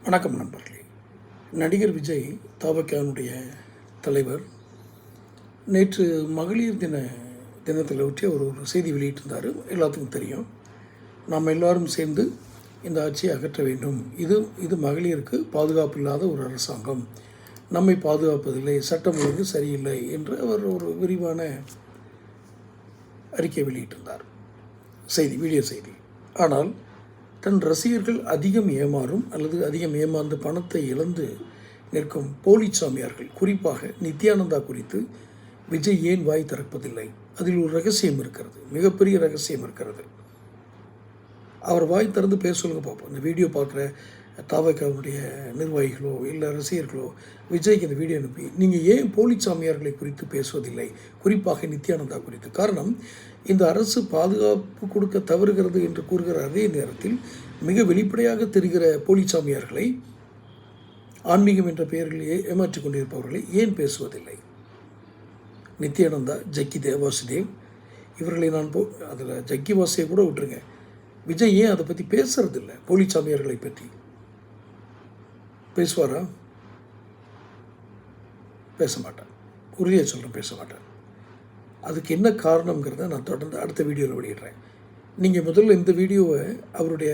வணக்கம் நண்பர்களே. நடிகர் விஜய் தவகனுடைய தலைவர் நேற்று மகளிர் தினத்தில் ஒட்டி ஒரு செய்தி வெளியிட்டிருந்தார். எல்லாத்துக்கும் தெரியும். நாம் எல்லோரும் சேர்ந்து இந்த ஆட்சியை அகற்ற வேண்டும். இது மகளிருக்கு பாதுகாப்பு இல்லாத ஒரு அரசாங்கம், நம்மை பாதுகாப்பதில்லை, சட்டம் ஒழுங்கு சரியில்லை என்று அவர் ஒரு விரிவான அறிக்கை வெளியிட்டிருந்தார். வீடியோ செய்தி. ஆனால் தன் ரசிகர்கள் அதிகம் ஏமாறும் அல்லது அதிகம் ஏமாந்து பணத்தை இழந்து நிற்கும் போலி சாமியார்கள், குறிப்பாக நித்யானந்தா குறித்து விஜய் ஏன் வாய் திறப்பதில்லை? அதில் ஒரு ரகசியம் இருக்கிறது, மிகப்பெரிய ரகசியம் இருக்கிறது. அவர் வாய் திறந்து பேச சொல்லுங்க பார்ப்போம். இந்த வீடியோ பார்க்குற தவகனுடைய நிர்வாகிகளோ இல்லை ரசிகர்களோ விஜய்க்கு இந்த வீடியோ அனுப்பி, நீங்கள் ஏன் போலி சாமியார்களை குறித்து பேசுவதில்லை, குறிப்பாக நித்யானந்தா குறித்து? காரணம், இந்த அரசு பாதுகாப்பு கொடுக்க தவறுகிறது என்று கூறுகிற அதே நேரத்தில் மிக வெளிப்படையாக தெரிகிற போலி சாமியார்களை, ஆன்மீகம் என்ற பெயரில் ஏமாற்றிக் கொண்டிருப்பவர்களை ஏன் பேசுவதில்லை? நித்யானந்தா, ஜக்கி வாசுதேவ் இவர்களை அதில் ஜக்கி வாசுதேவ் கூட விட்டுருங்க, விஜய் ஏன் அதை பற்றி பேசுறதில்லை? போலி சாமியார்களை பற்றி பேசுவாரா? பேச மாட்டேன். உறுதியாக சொல்கிறேன், பேச மாட்டேன். அதுக்கு என்ன காரணங்கிறத நான் தொடர்ந்து அடுத்த வீடியோவில் வெளியிடுறேன். நீங்கள் முதல்ல இந்த வீடியோவை அவருடைய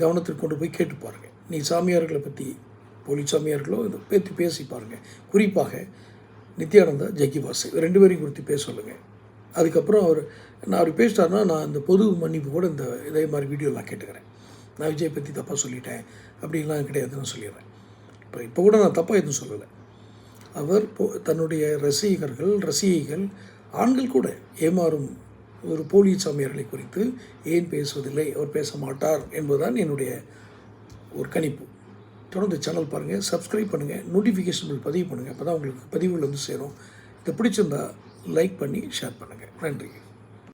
கவனத்திற்கு கொண்டு போய் கேட்டு பாருங்கள். நீ சாமியார்களை பற்றி, போலி சாமியார்களோ இதை பற்றி பேசி பாருங்கள். குறிப்பாக நித்யானந்தா, ஜக்கி வாசு ரெண்டு பேரையும் குறித்து பேச சொல்லுங்கள். அதுக்கப்புறம் அவர் பேசிட்டாருன்னா நான் இந்த பொது மன்னிப்பு கூட இதே மாதிரி வீடியோலாம் கேட்டுக்கிறேன். நான் விஜய் பற்றி தப்பாக சொல்லிட்டேன் அப்படின்லாம் கிடையாதுன்னு சொல்லிடுறேன். இப்போ கூட நான் தப்பாக எதுவும் சொல்லலை. அவர் தன்னுடைய ரசிகைகள் ஆண்கள் கூட ஏமாறும் ஒரு போலி சாமியார்களை குறித்து ஏன் பேசுவதில்லை, அவர் பேச மாட்டார் என்பதுதான் என்னுடைய ஒரு கணிப்பு. தொடர்ந்து சேனல் பாருங்கள், சப்ஸ்கிரைப் பண்ணுங்கள், நோட்டிஃபிகேஷன் பில் பதிவு பண்ணுங்கள். அப்போ தான் உங்களுக்கு பதிவுகள் வந்து சேரும். இதை பிடிச்சிருந்தால் லைக் பண்ணி ஷேர் பண்ணுங்கள். நன்றி.